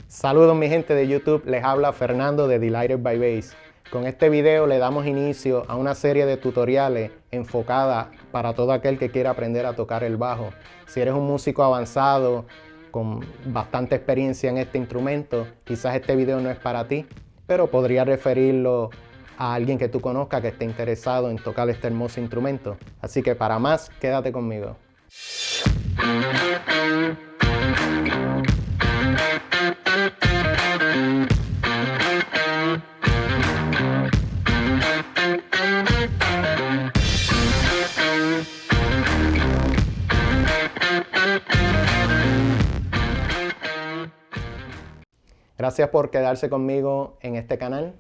Saludos mi gente de YouTube, les habla Fernando de Delighted by Bass. Con este video le damos inicio a una serie de tutoriales enfocada para todo aquel que quiera aprender a tocar el bajo. Si eres un músico avanzado con bastante experiencia en este instrumento, quizás este video no es para ti, pero podría referirlo a alguien que tú conozcas que esté interesado en tocar este hermoso instrumento. Así que para más, quédate conmigo. Gracias por quedarse conmigo en este canal.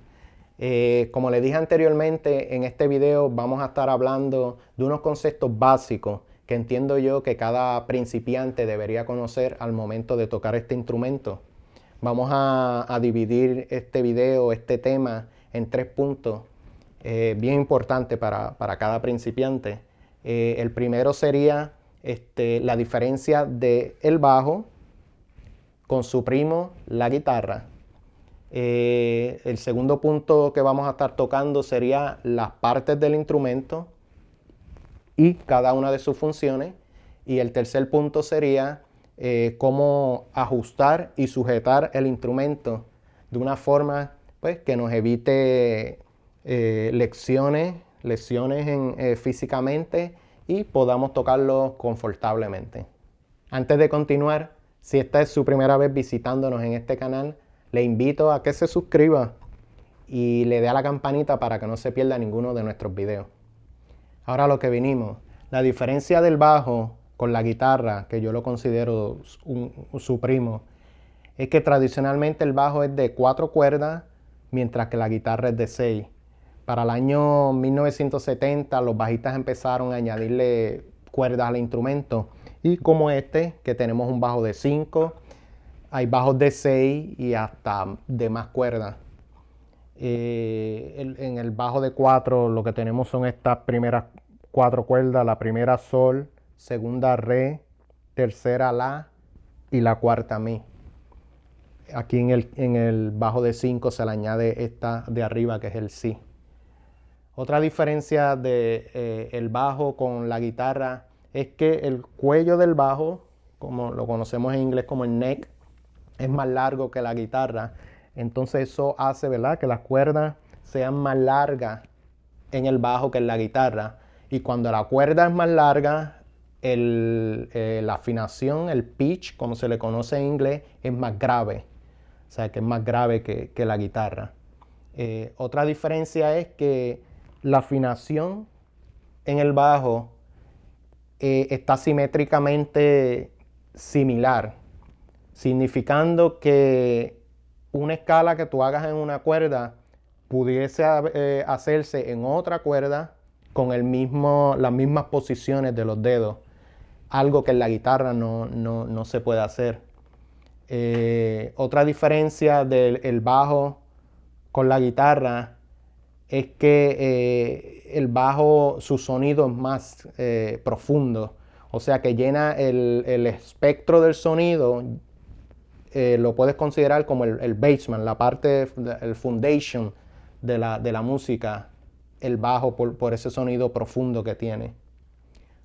Como les dije anteriormente, en este video vamos a estar hablando de unos conceptos básicos que entiendo yo que cada principiante debería conocer al momento de tocar este instrumento. Vamos a dividir este video, este tema, en 3 puntos bien importantes para cada principiante. El primero sería la diferencia del bajo con su primo, la guitarra. El segundo punto que vamos a estar tocando sería las partes del instrumento y cada una de sus funciones. Y el tercer punto sería cómo ajustar y sujetar el instrumento de una forma pues, que nos evite lesiones físicamente y podamos tocarlo confortablemente. Antes de continuar, si esta es su primera vez visitándonos en este canal, le invito a que se suscriba y le dé a la campanita para que no se pierda ninguno de nuestros videos. Ahora lo que vinimos, la diferencia del bajo con la guitarra, que yo lo considero su primo, es que tradicionalmente el bajo es de 4 cuerdas, mientras que la guitarra es de 6. Para el año 1970 los bajistas empezaron a añadirle cuerdas al instrumento. Y como este, que tenemos un bajo de 5, hay bajos de 6 y hasta de más cuerdas. En el bajo de 4 lo que tenemos son estas primeras 4 cuerdas. La primera sol, segunda re, tercera la y la cuarta mi. Aquí en el bajo de 5 se le añade esta de arriba que es el si. Otra diferencia del bajo con la guitarra es que el cuello del bajo, como lo conocemos en inglés como el neck, es más largo que la guitarra. Entonces eso hace, ¿verdad?, que las cuerdas sean más largas en el bajo que en la guitarra. Y cuando la cuerda es más larga, la afinación, el pitch, como se le conoce en inglés, es más grave. O sea, que es más grave que la guitarra. Otra diferencia es que la afinación en el bajo está simétricamente similar, significando que una escala que tú hagas en una cuerda pudiese hacerse en otra cuerda con las mismas posiciones de los dedos, algo que en la guitarra no se puede hacer. Otra diferencia del bajo con la guitarra es que el bajo, su sonido es más profundo. O sea que llena el espectro del sonido, lo puedes considerar como el basement, la parte, el foundation de la música, el bajo por ese sonido profundo que tiene.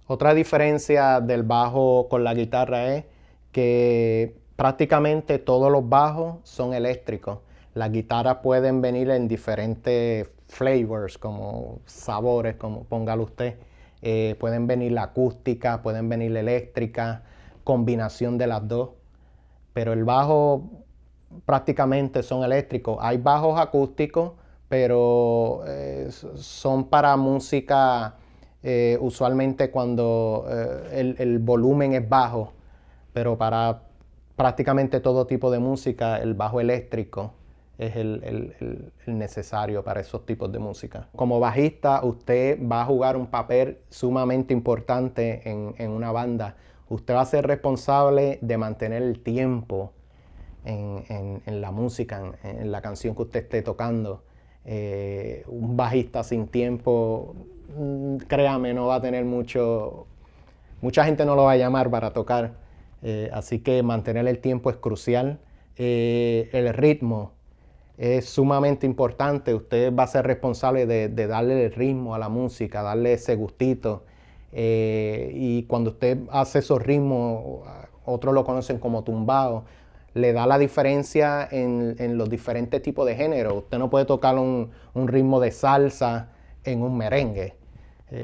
Otra diferencia del bajo con la guitarra es que prácticamente todos los bajos son eléctricos. Las guitarras pueden venir en diferentes flavors, como sabores, como póngalo usted. Pueden venir la acústica, pueden venir la eléctrica, combinación de las dos. Pero el bajo prácticamente son eléctricos. Hay bajos acústicos, pero son para música usualmente cuando el volumen es bajo. Pero para prácticamente todo tipo de música, el bajo eléctrico es el necesario para esos tipos de música. Como bajista, usted va a jugar un papel sumamente importante en una banda. Usted va a ser responsable de mantener el tiempo en la música, en la canción que usted esté tocando. Un bajista sin tiempo, créame, no va a tener mucha gente no lo va a llamar para tocar. Así que mantener el tiempo es crucial. el ritmo es sumamente importante. Usted va a ser responsable de darle el ritmo a la música, darle ese gustito. Y cuando usted hace esos ritmos, otros lo conocen como tumbado, le da la diferencia en los diferentes tipos de géneros. Usted no puede tocar un ritmo de salsa en un merengue,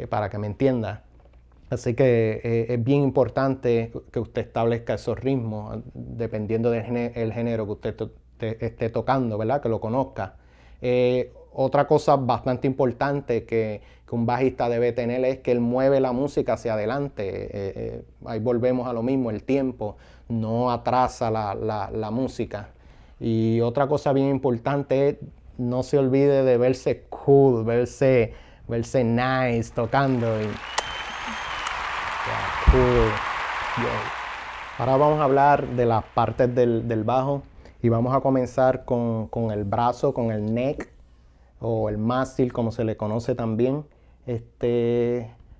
para que me entienda. Así que es bien importante que usted establezca esos ritmos dependiendo del género que usted esté tocando, ¿verdad? Que lo conozca. Otra cosa bastante importante que un bajista debe tener es que él mueve la música hacia adelante. Ahí volvemos a lo mismo, el tiempo no atrasa la música. Y otra cosa bien importante es no se olvide de verse cool, verse nice tocando. Cool. Ahora vamos a hablar de las partes del bajo y vamos a comenzar con el brazo, con el neck o el mástil, como se le conoce también.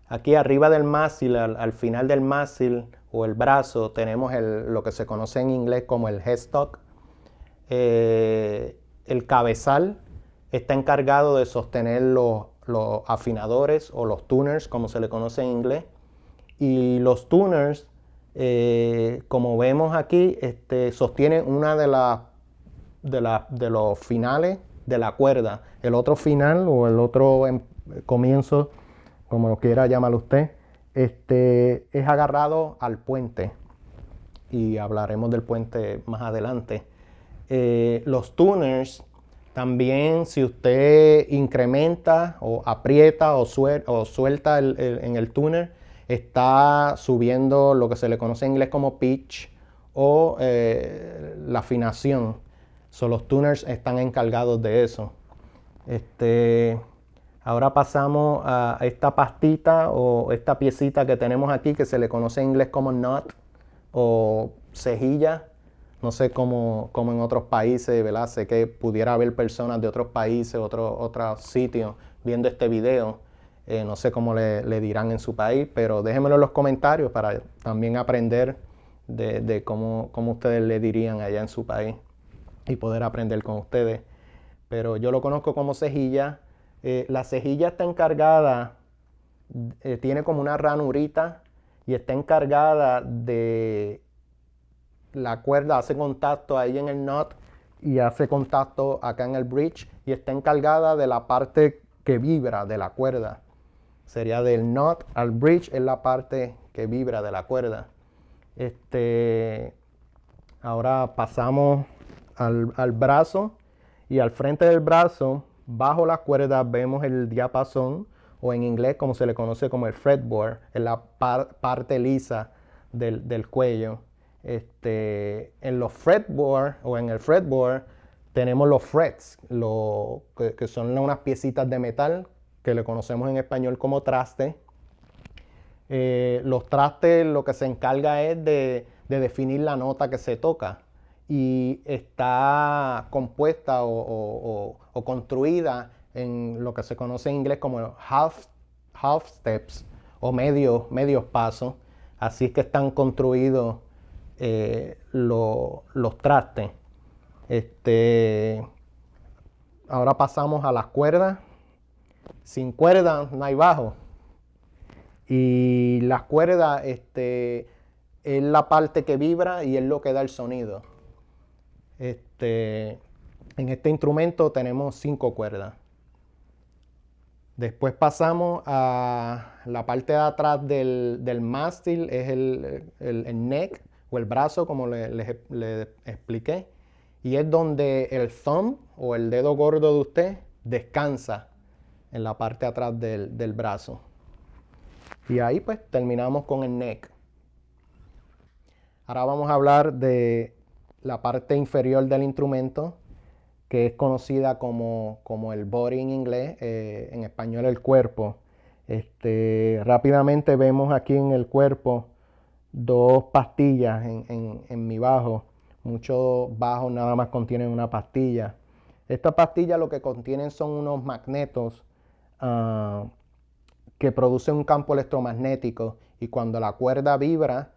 Aquí arriba del mástil, al final del mástil o el brazo, tenemos lo que se conoce en inglés como el headstock. El cabezal está encargado de sostener los afinadores o los tuners, como se le conoce en inglés. Y los tuners, como vemos aquí, sostienen una de los finales de la cuerda. El otro final o el otro comienzo, como lo quiera llamar usted, es agarrado al puente. Y hablaremos del puente más adelante. Los tuners también, si usted incrementa o aprieta o suelta en el tuner, está subiendo lo que se le conoce en inglés como pitch o la afinación. Los tuners están encargados de eso. Ahora pasamos a esta pastita o esta piecita que tenemos aquí que se le conoce en inglés como knot o cejilla. No sé cómo en otros países, ¿verdad? Sé que pudiera haber personas de otros países, otros sitios viendo este video. No sé cómo le dirán en su país, pero déjenmelo en los comentarios para también aprender de cómo ustedes le dirían allá en su país y poder aprender con ustedes. Pero yo lo conozco como cejilla. La cejilla está encargada, tiene como una ranurita y está encargada de la cuerda, hace contacto ahí en el knot y hace contacto acá en el bridge y está encargada de la parte que vibra de la cuerda. Sería del knot al bridge, es la parte que vibra de la cuerda. Ahora pasamos al brazo y al frente del brazo, bajo la cuerda, vemos el diapasón o en inglés como se le conoce como el fretboard, en la parte lisa del cuello. En los fretboard o en el fretboard tenemos los frets, que son unas piecitas de metal que le conocemos en español como traste. Los trastes lo que se encarga es de definir la nota que se toca y está compuesta o construida en lo que se conoce en inglés como half steps o medios pasos. Así es que están construidos los trastes. Ahora pasamos a las cuerdas. Sin cuerdas no hay bajo. Y las cuerdas es la parte que vibra y es lo que da el sonido. En este instrumento tenemos 5 cuerdas. Después pasamos a la parte de atrás del mástil, es el neck o el brazo, como le expliqué. Y es donde el thumb o el dedo gordo de usted descansa en la parte de atrás del brazo. Y ahí pues terminamos con el neck. Ahora vamos a hablar de la parte inferior del instrumento, que es conocida como el body en inglés, en español el cuerpo. Rápidamente vemos aquí en el cuerpo 2 pastillas en mi bajo. Muchos bajos nada más contienen una pastilla. Estas pastillas lo que contienen son unos magnetos que producen un campo electromagnético y cuando la cuerda vibra,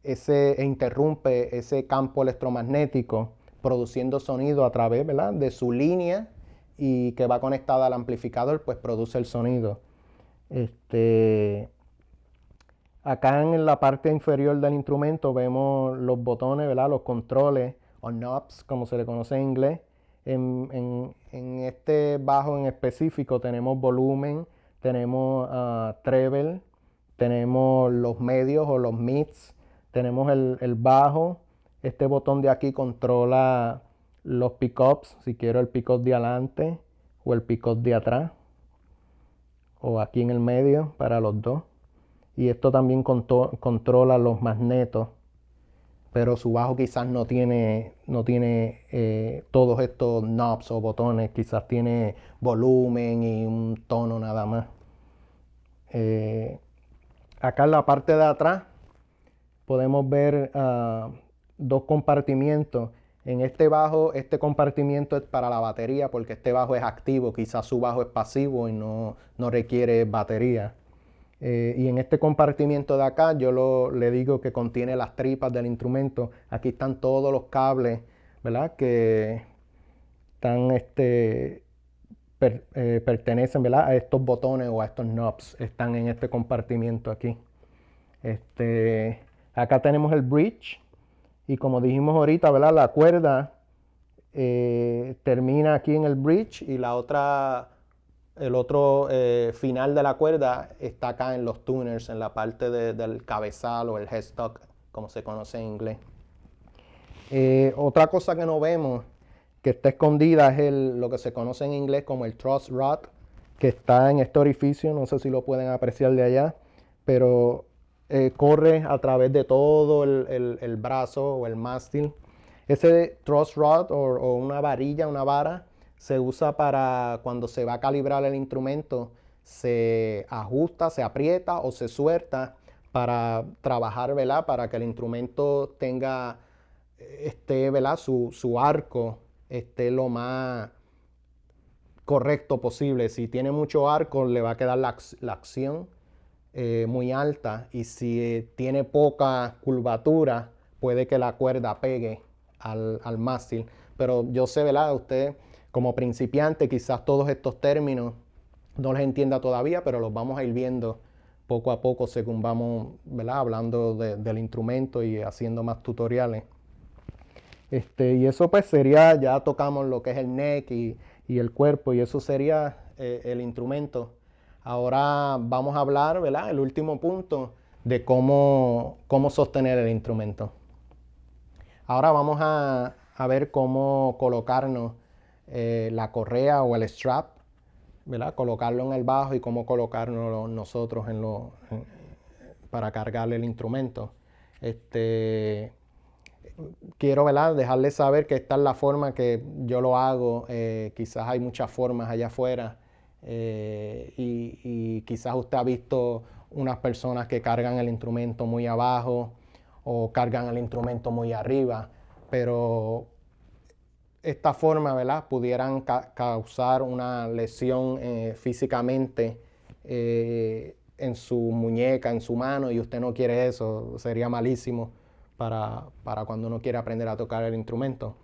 e interrumpe ese campo electromagnético produciendo sonido a través, ¿verdad?, de su línea y que va conectada al amplificador, pues produce el sonido. Acá en la parte inferior del instrumento vemos los botones, ¿verdad?, los controles o knobs, como se le conoce en inglés. En este bajo en específico tenemos volumen, tenemos treble, tenemos los medios o los mids, tenemos el bajo. Este botón de aquí controla los pickups, si quiero el pickup de adelante o el pickup de atrás, o aquí en el medio para los dos. Y esto también controla los magnetos, pero su bajo quizás no tiene todos estos knobs o botones, quizás tiene volumen y un tono nada más. Acá en la parte de atrás podemos ver dos compartimientos. En este bajo, este compartimiento es para la batería porque este bajo es activo, quizás su bajo es pasivo y no requiere batería. Y en este compartimiento de acá yo le digo que contiene las tripas del instrumento. Aquí están todos los cables, ¿verdad?, que están, pertenecen, ¿verdad?, a estos botones o a estos knobs. Están en este compartimiento aquí. Acá tenemos el bridge. Y como dijimos ahorita, ¿verdad?, la cuerda termina aquí en el bridge y el otro final de la cuerda está acá en los tuners, en la parte del cabezal o el headstock, como se conoce en inglés. Otra cosa que no vemos, que está escondida, es lo que se conoce en inglés como el truss rod, que está en este orificio, no sé si lo pueden apreciar de allá, pero corre a través de todo el brazo o el mástil. Ese truss rod o una varilla, una vara, se usa para cuando se va a calibrar el instrumento, se ajusta, se aprieta o se suelta para trabajar, ¿verdad?, para que el instrumento tenga, ¿verdad?, su arco esté lo más correcto posible. Si tiene mucho arco, le va a quedar la acción muy alta, y si tiene poca curvatura, puede que la cuerda pegue al mástil. Pero yo sé, ¿verdad?, usted como principiante quizás todos estos términos no los entienda todavía, pero los vamos a ir viendo poco a poco según vamos, ¿verdad?, hablando del instrumento y haciendo más tutoriales. Y eso pues sería, ya tocamos lo que es el neck y el cuerpo, y eso sería el instrumento. Ahora vamos a hablar, ¿verdad?, el último punto de cómo sostener el instrumento. Ahora vamos a ver cómo colocarnos la correa o el strap, ¿verdad?, colocarlo en el bajo y cómo colocarnos nosotros para cargar el instrumento. Quiero, ¿verdad?, dejarles saber que esta es la forma que yo lo hago. Quizás hay muchas formas allá afuera, y quizás usted ha visto unas personas que cargan el instrumento muy abajo o cargan el instrumento muy arriba, pero esta forma, ¿verdad?, pudieran causar una lesión físicamente en su muñeca, en su mano, y usted no quiere eso. Sería malísimo para cuando uno quiere aprender a tocar el instrumento.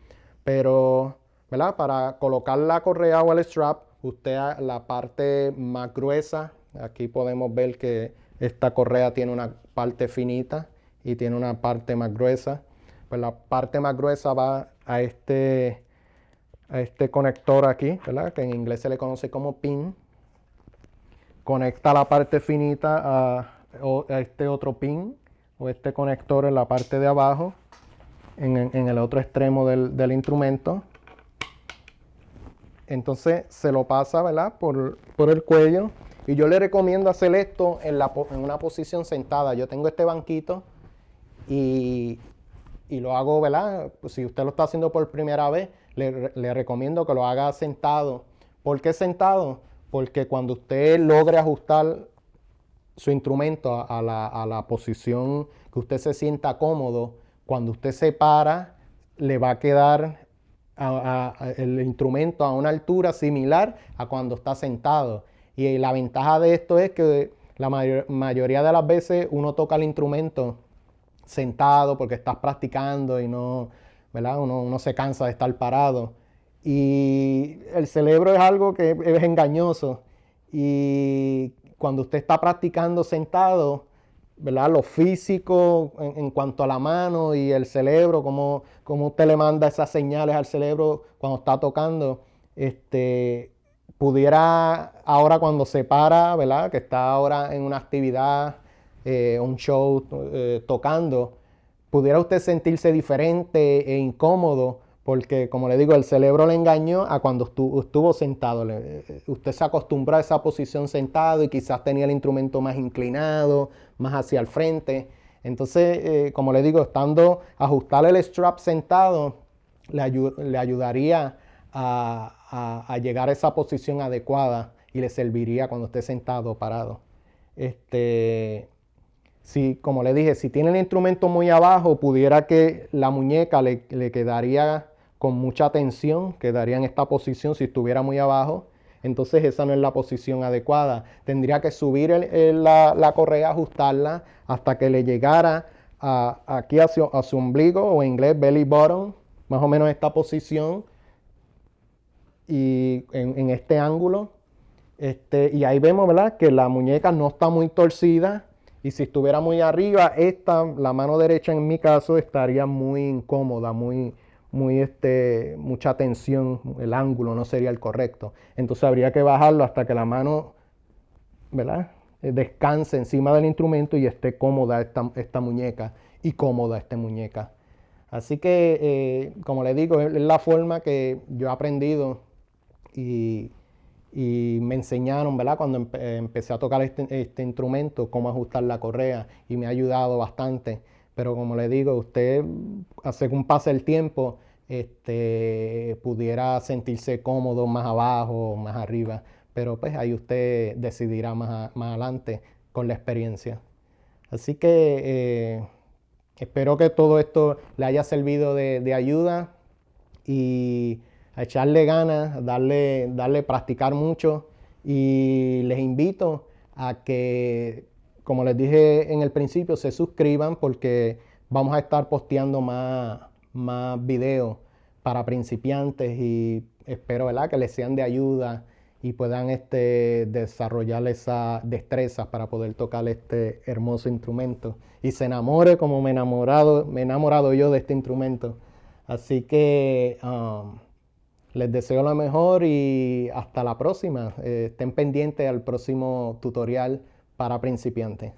Pero, ¿verdad?, para colocar la correa o el strap, usted la parte más gruesa, aquí podemos ver que esta correa tiene una parte finita y tiene una parte más gruesa. Pues la parte más gruesa va a este conector aquí, ¿verdad?, que en inglés se le conoce como pin. Conecta la parte finita a este otro pin o este conector en la parte de abajo, en el otro extremo del instrumento. Entonces se lo pasa, ¿verdad?, por el cuello. Y yo le recomiendo hacer esto en una posición sentada. Yo tengo este banquito y lo hago, ¿verdad? Pues si usted lo está haciendo por primera vez, le recomiendo que lo haga sentado. ¿Por qué sentado? Porque cuando usted logre ajustar su instrumento a la posición que usted se sienta cómodo, cuando usted se para, le va a quedar el instrumento a una altura similar a cuando está sentado. Y la ventaja de esto es que la mayoría de las veces uno toca el instrumento sentado porque estás practicando y no, ¿verdad? Uno se cansa de estar parado. Y el cerebro es algo que es engañoso. Y cuando usted está practicando sentado, ¿verdad? Lo físico en cuanto a la mano y el cerebro, cómo usted le manda esas señales al cerebro cuando está tocando, pudiera ahora cuando se para, ¿verdad? Que está ahora en una actividad, un show tocando, pudiera usted sentirse diferente e incómodo porque, como le digo, el cerebro le engañó a cuando estuvo sentado. Usted se acostumbró a esa posición sentado y quizás tenía el instrumento más inclinado, más hacia el frente. Entonces, como le digo, ajustar el strap sentado le ayudaría a llegar a esa posición adecuada y le serviría cuando esté sentado o parado. Si, como le dije, si tiene el instrumento muy abajo, pudiera que la muñeca le quedaría con mucha tensión, quedaría en esta posición si estuviera muy abajo. Entonces esa no es la posición adecuada. Tendría que subir la correa, ajustarla hasta que le llegara aquí a su ombligo, o en inglés belly button, más o menos esta posición y en este ángulo. Y ahí vemos, ¿verdad?, que la muñeca no está muy torcida. Y si estuviera muy arriba, la mano derecha en mi caso, estaría muy incómoda, mucha tensión, el ángulo no sería el correcto. Entonces habría que bajarlo hasta que la mano, ¿verdad?, descanse encima del instrumento y esté cómoda esta muñeca y cómoda esta muñeca. Así que, como le digo, es la forma que yo he aprendido y me enseñaron, ¿verdad?, cuando empecé a tocar este instrumento, cómo ajustar la correa, y me ha ayudado bastante. Pero como le digo, usted, según pase el tiempo, pudiera sentirse cómodo más abajo o más arriba. Pero pues ahí usted decidirá más adelante con la experiencia. Así que espero que todo esto le haya servido de ayuda y a echarle ganas, darle practicar mucho, y les invito a que, como les dije en el principio, se suscriban porque vamos a estar posteando más videos para principiantes y espero, ¿verdad?, que les sean de ayuda y puedan desarrollar esas destrezas para poder tocar este hermoso instrumento y se enamore como me he enamorado yo de este instrumento. Así que les deseo lo mejor y hasta la próxima. Estén pendientes al próximo tutorial para principiantes.